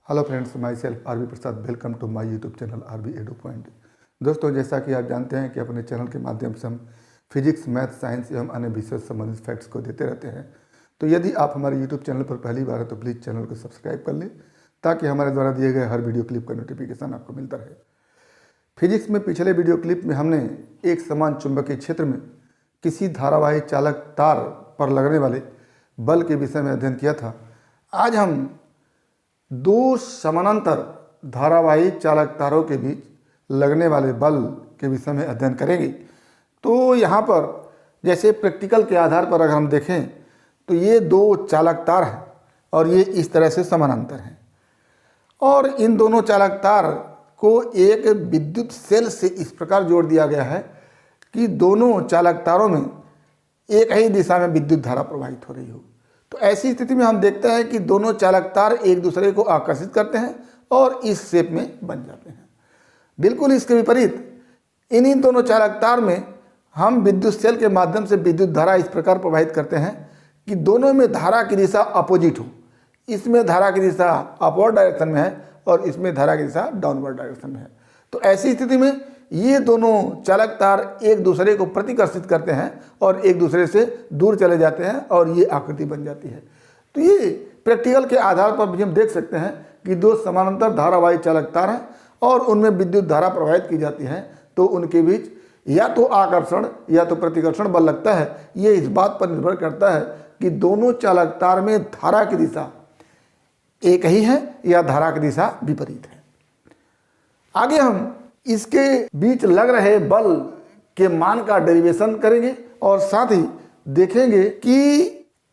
Hello friends, myself RB Prasad. Welcome to my YouTube channel RB edu point. दोस्तों, जैसा कि आप जानते हैं कि अपने चैनल के माध्यम से हम फिजिक्स, मैथ, साइंस एवं अन्य विषय से संबंधित फैक्ट्स को देते रहते हैं। तो यदि आप हमारे यूट्यूब चैनल पर पहली बार है तो प्लीज़ चैनल को सब्सक्राइब कर लें ताकि हमारे द्वारा दिए गए हर वीडियो क्लिप का नोटिफिकेशन आपको मिलता रहे। फिजिक्स में पिछले वीडियो क्लिप में हमने एक समान चुंबकीय क्षेत्र में किसी धारावाही चालक तार पर लगने वाले बल के विषय में अध्ययन किया था। आज हम दो समानांतर धारावाही चालक तारों के बीच लगने वाले बल के विषय में अध्ययन करेंगे। तो यहाँ पर जैसे प्रैक्टिकल के आधार पर अगर हम देखें तो ये दो चालक तार हैं और ये इस तरह से समानांतर हैं और इन दोनों चालक तार को एक विद्युत सेल से इस प्रकार जोड़ दिया गया है कि दोनों चालक तारों में एक ही दिशा में विद्युत धारा प्रवाहित हो रही हो। तो ऐसी स्थिति में हम देखते हैं कि दोनों चालक तार एक दूसरे को आकर्षित करते हैं और इस शेप में बन जाते हैं। बिल्कुल इसके विपरीत इन दोनों चालक तार में हम विद्युत सेल के माध्यम से विद्युत धारा इस प्रकार प्रवाहित करते हैं कि दोनों में धारा की दिशा अपोजिट हो। इसमें धारा की दिशा अपवर्ड डायरेक्शन में है और इसमें धारा की दिशा डाउनवर्ड डायरेक्शन में है। तो ऐसी स्थिति में ये दोनों चालक तार एक दूसरे को प्रतिकर्षित करते हैं और एक दूसरे से दूर चले जाते हैं और ये आकृति बन जाती है। तो ये प्रैक्टिकल के आधार पर भी हम देख सकते हैं कि दो समानांतर धारावाही चालक तार हैं और उनमें विद्युत धारा प्रवाहित की जाती है। तो उनके बीच या तो आकर्षण या तो प्रतिकर्षण बल लगता है। ये इस बात पर निर्भर करता है कि दोनों चालक तार में धारा की दिशा एक ही है या धारा की दिशा विपरीत है। आगे हम इसके बीच लग रहे बल के मान का डेरिवेशन करेंगे और साथ ही देखेंगे कि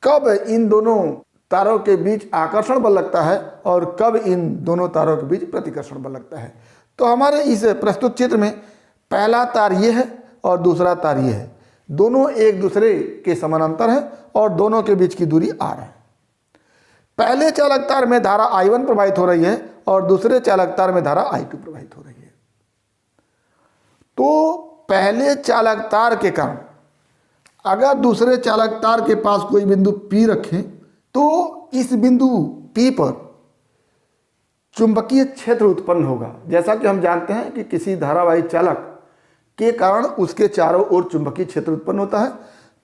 कब इन दोनों तारों के बीच आकर्षण बल लगता है और कब इन दोनों तारों के बीच प्रतिकर्षण बल लगता है। तो हमारे इस प्रस्तुत चित्र में पहला तार ये है और दूसरा तार ये है। दोनों एक दूसरे के समानांतर हैं और दोनों के बीच की दूरी r है। पहले चालक तार में धारा I1 प्रवाहित हो रही है और दूसरे चालक तार में धारा I2 प्रवाहित हो रही है। तो पहले चालक तार के कारण अगर दूसरे चालक तार के पास कोई बिंदु P रखें तो इस बिंदु P पर चुंबकीय क्षेत्र उत्पन्न होगा। जैसा कि हम जानते हैं कि किसी धारावाही चालक के कारण उसके चारों ओर चुंबकीय क्षेत्र उत्पन्न होता है।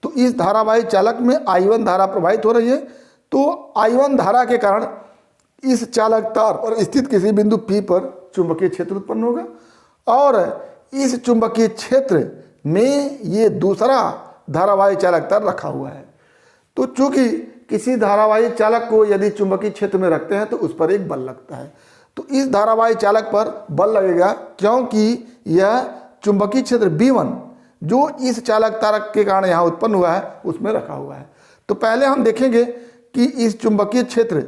तो इस धारावाही चालक में I1 धारा प्रवाहित हो रही है। तो I1 धारा के कारण इस चालक तार पर स्थित किसी बिंदु P पर चुंबकीय क्षेत्र उत्पन्न होगा और इस चुंबकीय क्षेत्र में ये दूसरा धारावाही चालक तार रखा हुआ है। तो चूंकि किसी धारावाही चालक को यदि चुंबकीय क्षेत्र में रखते हैं तो उस पर एक बल लगता है। तो इस धारावाही चालक पर बल लगेगा क्योंकि यह चुंबकीय क्षेत्र B1 जो इस चालक तार के कारण यहाँ उत्पन्न हुआ है उसमें रखा हुआ है। तो पहले हम देखेंगे कि इस चुंबकीय क्षेत्र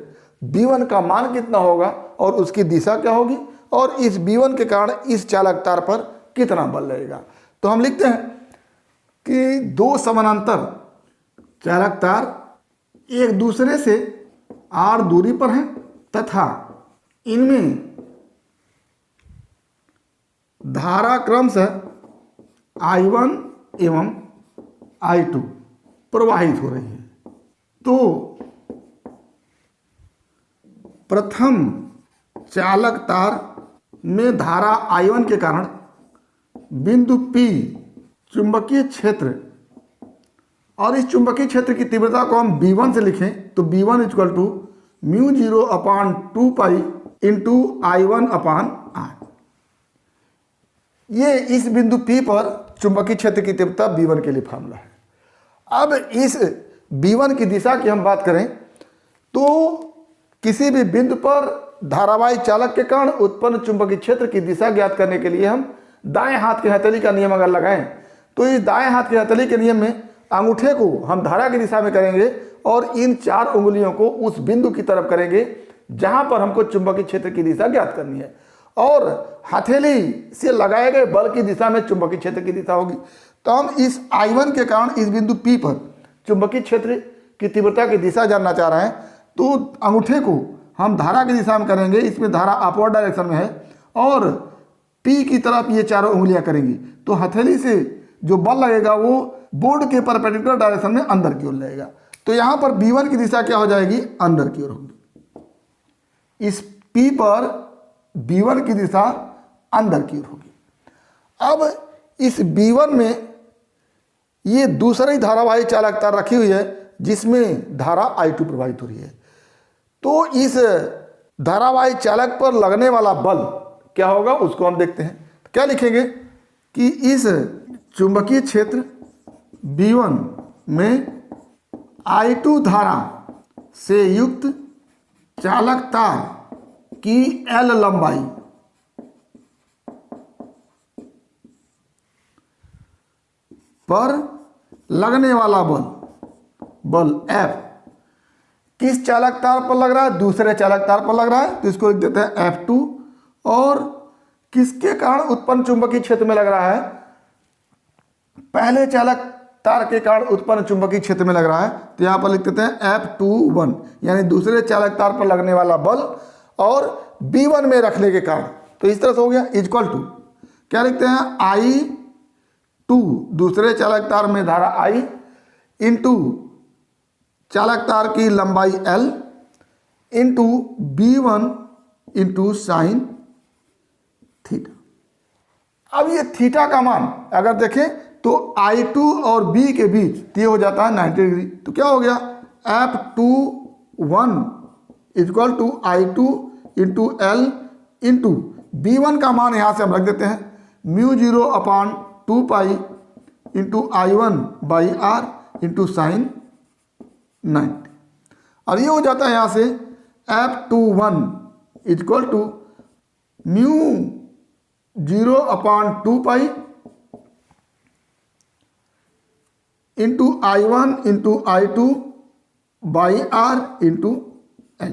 B1 का मान कितना होगा और उसकी दिशा क्या होगी और इस B1 के कारण इस चालक तार पर कितना बल लगेगा। तो हम लिखते हैं कि दो समानांतर चालक तार एक दूसरे से r दूरी पर हैं तथा इनमें धारा क्रमशः I1 एवं I2 प्रवाहित हो रही है। तो प्रथम चालक तार में धारा I1 के कारण बिंदु P चुंबकीय क्षेत्र और इस चुंबकीय क्षेत्र की तीव्रता को हम B1 से लिखें तो B1 equal to μ0/2 pi into I1/r। ये इस बिंदु P पर चुंबकीय क्षेत्र की तीव्रता B1 के लिए फार्मूला है। अब इस B1 की दिशा की हम बात करें तो किसी भी बिंदु पर धारावाही चालक के कारण उत्पन्न चुंबकीय क्षेत्र की दिशा ज्ञात करने के लिए हम दाएं हाथ की हथेली का नियम अगर लगाएं तो इस दाएं हाथ की हथेली के नियम में अंगूठे को हम धारा की दिशा में करेंगे और इन चार उंगलियों को उस बिंदु की तरफ करेंगे जहां पर हमको चुंबकीय क्षेत्र की दिशा ज्ञात करनी है और हथेली से लगाए गए बल की दिशा में चुंबकीय क्षेत्र की दिशा होगी। तो हम इस I1 के कारण इस बिंदु P पर चुंबकीय क्षेत्र की तीव्रता की दिशा जानना चाह रहे हैं। तो अंगूठे को हम धारा की दिशा में करेंगे, इसमें धारा अपवर्ड डायरेक्शन में है और P की तरफ ये चारों उंगलियां करेंगी। तो हथेली से जो बल लगेगा वो बोर्ड के परपेंडिकुलर डायरेक्शन में अंदर की ओर लगेगा। तो यहाँ पर B1 की दिशा क्या हो जाएगी, अंदर की ओर होगी। इस P पर B1 की दिशा अंदर की ओर होगी। अब इस B1 में ये दूसरी धारावाही चालक तार रखी हुई है जिसमें धारा I2 प्रवाहित हो रही है। तो इस धारावाही चालक पर लगने वाला बल क्या होगा उसको हम देखते हैं। तो क्या लिखेंगे कि इस चुंबकीय क्षेत्र B1 में I2 धारा से युक्त चालक तार की L लंबाई पर लगने वाला बल F किस चालक तार पर लग रहा है, दूसरे चालक तार पर लग रहा है, तो इसको लिख देते हैं F2। और किसके कारण उत्पन्न चुंबकीय क्षेत्र में लग रहा है, पहले चालक तार के कारण उत्पन्न चुंबकीय क्षेत्र में लग रहा है, तो यहां पर लिख देते हैं F21, यानी दूसरे चालक तार पर लगने वाला बल और B1 में रखने के कारण। तो इस तरह से हो गया इक्वल टू क्या लिखते हैं I2 दूसरे चालक तार में धारा I इंटू चालक तार की लंबाई L into B1 into sine theta. अब ये थीटा का मान अगर देखें तो I2 और B के बीच ये हो जाता है 90 डिग्री। तो क्या हो गया F21 equal to I2 into L into B1 का मान यहाँ से हम रख देते हैं μ0/2 इंटू I1/r इंटू साइन 90। और ये हो जाता है यहाँ से F21 equal to μ0/2 into I1 into I2/r into L।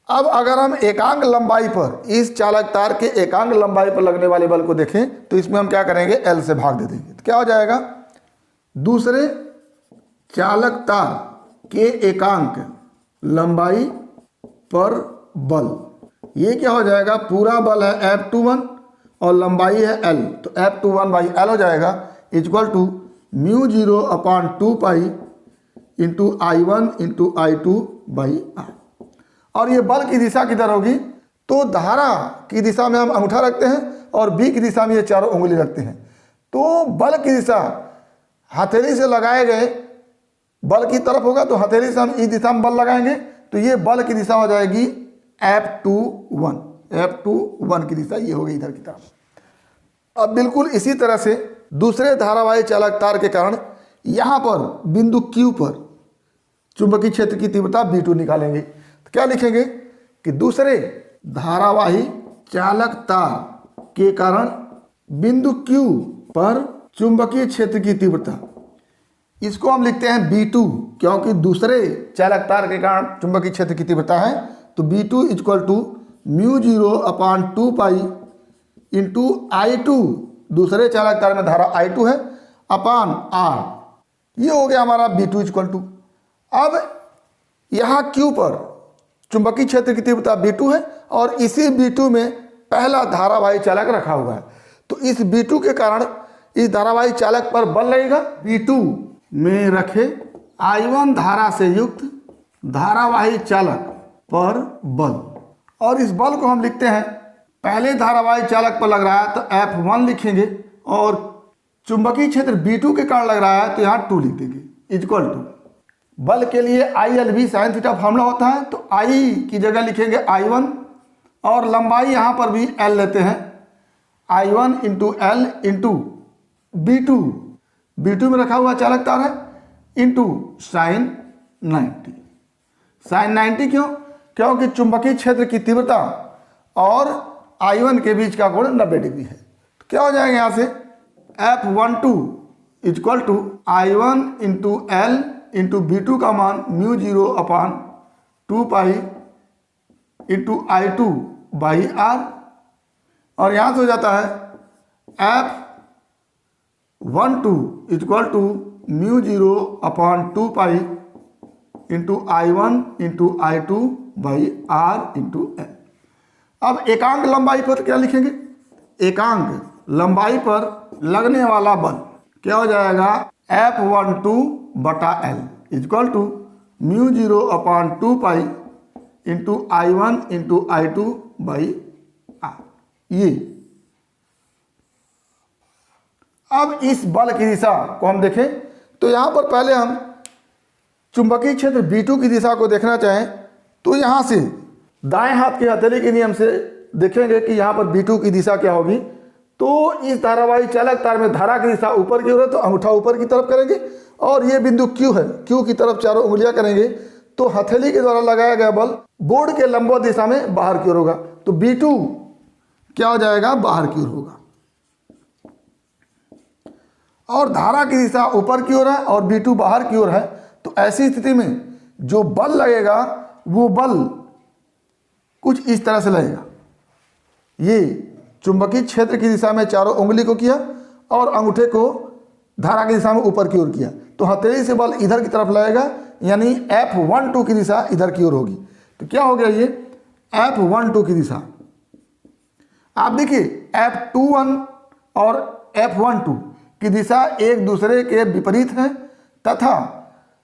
अब अगर हम एकांक लंबाई पर इस चालक तार के एकांक लंबाई पर लगने वाले बल को देखें तो इसमें हम क्या करेंगे, L से भाग दे देंगे। तो क्या हो जाएगा, दूसरे चालक तार के एकांक लंबाई पर बल, ये क्या हो जाएगा, पूरा बल है F21 और लंबाई है L, तो F21/L हो जाएगा equal to μ0/2 into I1 into I2/r। और ये बल की दिशा किधर होगी, तो धारा की दिशा में हम अंगूठा रखते हैं और B की दिशा में ये चारों उंगली रखते हैं। तो बल की दिशा हथेली से लगाए गए बल की तरफ होगा, तो हथेली से हम इस दिशा में बल लगाएंगे, तो ये बल की दिशा हो जाएगी F21 की दिशा ये होगी इधर की तरफ। अब बिल्कुल इसी तरह से दूसरे धारावाही चालक तार के कारण यहाँ पर बिंदु Q पर चुंबकीय क्षेत्र की तीव्रता B2 निकालेंगे। तो क्या लिखेंगे कि दूसरे धारावाही चालक तार के कारण बिंदु Q पर चुंबकीय क्षेत्र की तीव्रता, इसको हम लिखते हैं B2, क्योंकि दूसरे चालक तार के कारण चुंबकीय क्षेत्र की तीव्रता है। तो B2 equal to μ0/2 into I2, दूसरे चालक तार में धारा I2 है, अपान R। ये हो गया हमारा B2 इक्वल टू। अब यहाँ Q पर चुंबकीय क्षेत्र की तीव्रता B2 है और इसी B2 में पहला धारावाही चालक रखा हुआ है। तो इस B2 के कारण इस धारावाही चालक पर बल लगेगा। B2 में रखे I1 धारा से युक्त धारावाही चालक पर बल, और इस बल को हम लिखते हैं, पहले धारावाही चालक पर लग रहा है तो F1 लिखेंगे और चुंबकीय क्षेत्र B2 के कारण लग रहा है तो यहाँ 2 लिख देंगे इक्वल टू, बल के लिए ILV साइन थीटा फॉर्मूला होता है, तो I की जगह लिखेंगे I1 और लंबाई यहाँ पर भी L लेते हैं, I1 into L into B2 में रखा हुआ चालक तार है इंटू साइन 90। साइन 90 क्यों, क्योंकि चुंबकीय क्षेत्र की तीव्रता और I1 के बीच का कोण 90 डिग्री है। तो क्या हो जाएगा यहाँ से F12 equal to I1 into L into B2 का मान μ0/2 इंटू I2/r, और यहाँ से हो जाता है F12 equal to μ0/2 into I1 into I2/r into L। अब एकांक लंबाई पर क्या लिखेंगे, एकांक लंबाई पर लगने वाला बल क्या हो जाएगा, F12/L equal to μ0/2 into I1 into I2 by R. ये अब इस बल की दिशा को हम देखें तो यहां पर पहले हम चुंबकीय क्षेत्र B2 की दिशा को देखना चाहें तो यहां से दाएं हाथ के हथेली के नियम से देखेंगे कि यहां पर B2 की दिशा क्या होगी। तो इस धारावाही चालक तार में धारा की दिशा ऊपर की ओर है तो अंगूठा ऊपर की तरफ करेंगे और ये बिंदु Q है, Q की तरफ चारों उंगलियां करेंगे तो हथेली के द्वारा लगाया गया बल बोर्ड के लंबवत दिशा में बाहर की ओर होगा। तो B2 क्या हो जाएगा, बाहर की ओर होगा और धारा की दिशा ऊपर की ओर है और B2 बाहर की ओर है। तो ऐसी स्थिति में जो बल लगेगा वो बल कुछ इस तरह से लगेगा। ये चुंबकीय क्षेत्र की दिशा में चारों उंगली को किया और अंगूठे को धारा की दिशा में ऊपर की ओर किया तो हथेली से बल इधर की तरफ लगेगा, यानी F12 की दिशा इधर की ओर होगी। तो क्या हो गया, ये F12 की दिशा। आप देखिए F21 और F12 की दिशा एक दूसरे के विपरीत है तथा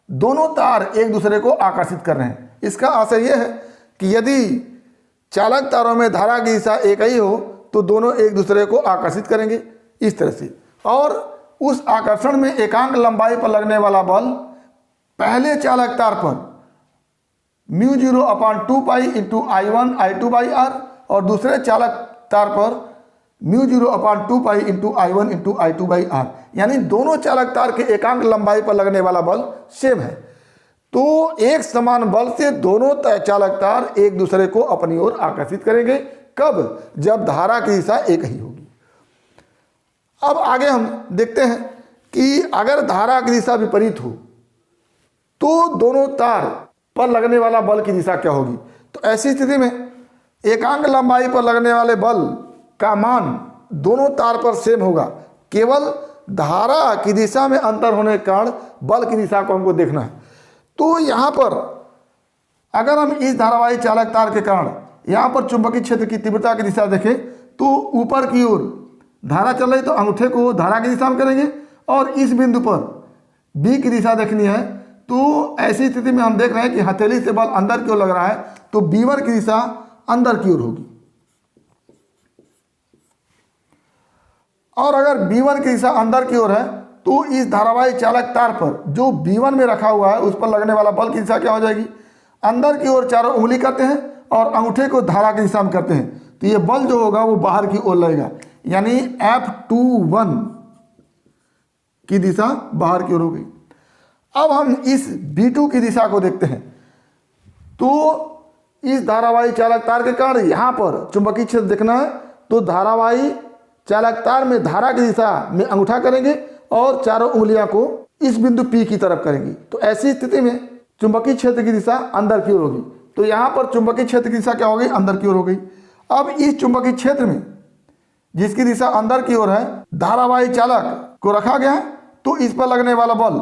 दोनों तार एक दूसरे को आकर्षित कर रहे हैं। इसका आशय यह है कि यदि चालक तारों में धारा की दिशा एक ही हो तो दोनों एक दूसरे को आकर्षित करेंगे इस तरह से, और उस आकर्षण में एकांक लंबाई पर लगने वाला बल पहले चालक तार पर μ0/2 pi into I1 I2 by are और दूसरे चालक तार पर μ0/2 pi into I1 into I2 by R, यानी दोनों चालक तार के एकांक लंबाई पर लगने वाला बल सेम है। तो एक समान बल से दोनों चालक तार एक दूसरे को अपनी ओर आकर्षित करेंगे। कब, जब धारा की दिशा एक ही होगी। अब आगे हम देखते हैं कि अगर धारा की दिशा विपरीत हो तो दोनों तार पर लगने वाला बल की दिशा क्या होगी। तो ऐसी स्थिति में एकांक लंबाई पर लगने वाले बल का मान दोनों तार पर सेम होगा, केवल धारा की दिशा में अंतर होने के कारण बल की दिशा को हमको देखना है। तो यहाँ पर अगर हम इस धारावाही चालक तार के कारण यहाँ पर चुंबकीय क्षेत्र की तीव्रता की दिशा देखें तो ऊपर की ओर धारा चल रही तो अंगूठे को धारा की दिशा में करेंगे और इस बिंदु पर B की दिशा देखनी है। तो ऐसी स्थिति में हम देख रहे हैं कि हथेली से बल अंदर की ओर लग रहा है तो B1 की दिशा अंदर की ओर होगी और अगर B1 की दिशा अंदर की ओर है तो इस धारावाही चालक तार पर जो B1 में रखा हुआ है उस पर लगने वाला बल की दिशा क्या हो जाएगी, अंदर की ओर चारों उंगली करते हैं और अंगूठे को धारा की दिशा में करते हैं तो ये बल जो होगा वो बाहर की ओर लगेगा, यानी F21 की दिशा बाहर की ओर हो गई। अब हम इस B2 की दिशा को देखते हैं तो इस धारावाही चालक तार के कारण यहाँ पर चुंबकीय क्षेत्र देखना है तो धारावाही चालक तार में धारा की दिशा में अंगूठा करेंगे और चारों उंगलियां को इस बिंदु P की तरफ करेंगी। तो ऐसी स्थिति में चुंबकीय क्षेत्र की दिशा अंदर की ओर होगी। तो यहाँ पर चुंबकीय क्षेत्र की दिशा क्या हो गई, अंदर की ओर हो गई। अब इस चुंबकीय क्षेत्र में जिसकी दिशा अंदर की ओर है धारावाही चालक को रखा गया है तो इस पर लगने वाला बल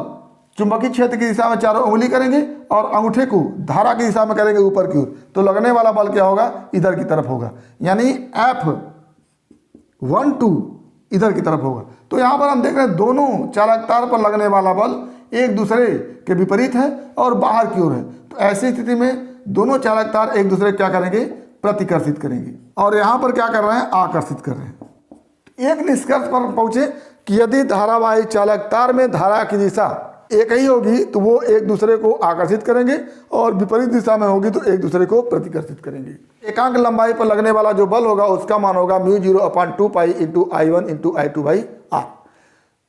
चुंबकीय क्षेत्र की दिशा में चारों उंगली करेंगे और अंगूठे को धारा की दिशा में करेंगे ऊपर की ओर तो लगने वाला बल क्या होगा, इधर की तरफ होगा, यानी F12 इधर की तरफ होगा। तो यहाँ पर हम देख रहे हैं दोनों चालक तार पर लगने वाला बल एक दूसरे के विपरीत है और बाहर की ओर है। तो ऐसी स्थिति में दोनों चालक तार एक दूसरे क्या करेंगे, प्रतिकर्षित करेंगे और यहाँ पर क्या कर रहे हैं, आकर्षित कर रहे हैं। एक निष्कर्ष पर पहुंचे कि यदि धारावाही चालक तार में धारा की दिशा एक ही होगी तो वो एक दूसरे को आकर्षित करेंगे और विपरीत दिशा में होगी तो एक दूसरे को प्रतिकर्षित करेंगे। एकांक लंबाई पर लगने वाला जो बल होगा उसका मान होगा μ0/2 pi into I1 into I2 by R.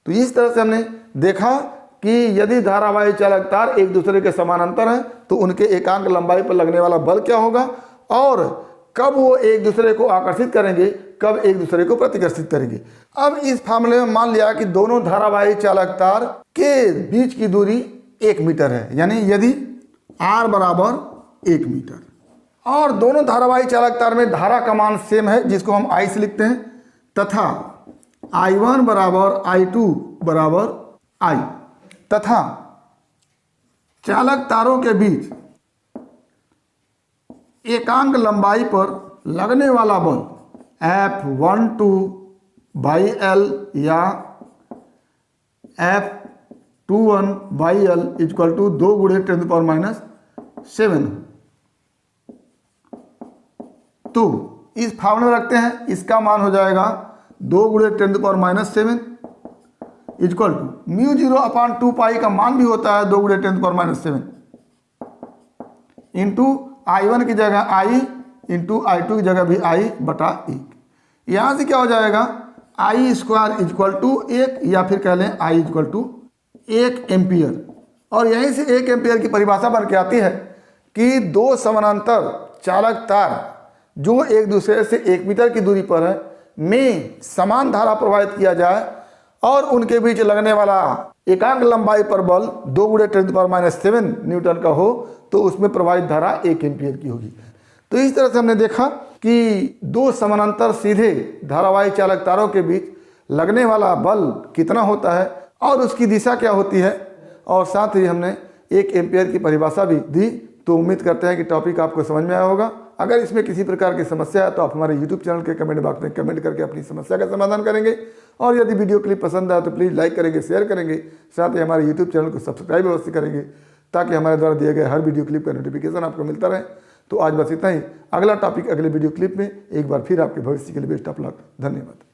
तो इस तरह से हमने देखा कि यदि धारावाही चालक तार एक दूसरे के समानांतर हैं तो उनके एकांक लंबाई पर लगने वाला बल क्या होगा और कब वो एक दूसरे को आकर्षित करेंगे, कब एक दूसरे को प्रतिकर्षित करेंगे। अब इस फार्मूले में मान लिया कि दोनों धारावाही चालक तार के बीच की दूरी 1 मीटर है, यानी यदि R बराबर 1 मीटर और दोनों धारावाही चालक तार में धारा का मान सेम है जिसको हम I से लिखते हैं तथा I1 बराबर I2 बराबर I तथा चालक तारों के बीच एकांक लंबाई पर लगने वाला बल F12 बाई L या F21 by L equal to 2 × 10⁻⁷ तो इस फॉर्मूला में रखते हैं, इसका मान हो जाएगा 2 × 10⁻⁷ इक्वल टू म्यू 0/2 पाई का मान भी होता है 2 × 10⁻⁷ इंटू I1 की जगह I इंटू I2 की जगह भी I/1। यहाँ से क्या हो जाएगा, I² इक्वल टू 1 या फिर कह लें I इक्वल टू 1 एम्पियर। और यहीं से 1 एम्पियर की परिभाषा बन के आती है कि दो समानांतर चालक तार जो एक दूसरे से 1 मीटर की दूरी पर है में समान धारा प्रवाहित किया जाए और उनके बीच लगने वाला एकांक लंबाई पर बल 2 × 10⁻⁷ न्यूटन का हो तो उसमें प्रवाहित धारा 1 एम्पियर की होगी। तो इस तरह से हमने देखा कि दो समानांतर सीधे धारावाही चालक तारों के बीच लगने वाला बल कितना होता है और उसकी दिशा क्या होती है, और साथ ही हमने 1 एम्पियर की परिभाषा भी दी। तो उम्मीद करते हैं कि टॉपिक आपको समझ में आया होगा। अगर इसमें किसी प्रकार की समस्या है तो आप हमारे YouTube चैनल के कमेंट बॉक्स में कमेंट करके अपनी समस्या का समाधान करेंगे। और यदि वीडियो क्लिप पसंद आए तो प्लीज़ लाइक करेंगे, शेयर करेंगे, साथ ही हमारे YouTube चैनल को सब्सक्राइब अवश्य करेंगे ताकि हमारे द्वारा दिए गए हर वीडियो क्लिप का नोटिफिकेशन आपको मिलता रहे। तो आज बस इतना ही। अगला टॉपिक अगले वीडियो क्लिप में एक बार फिर आपके भविष्य के लिए बेस्ट ऑफ लक। धन्यवाद।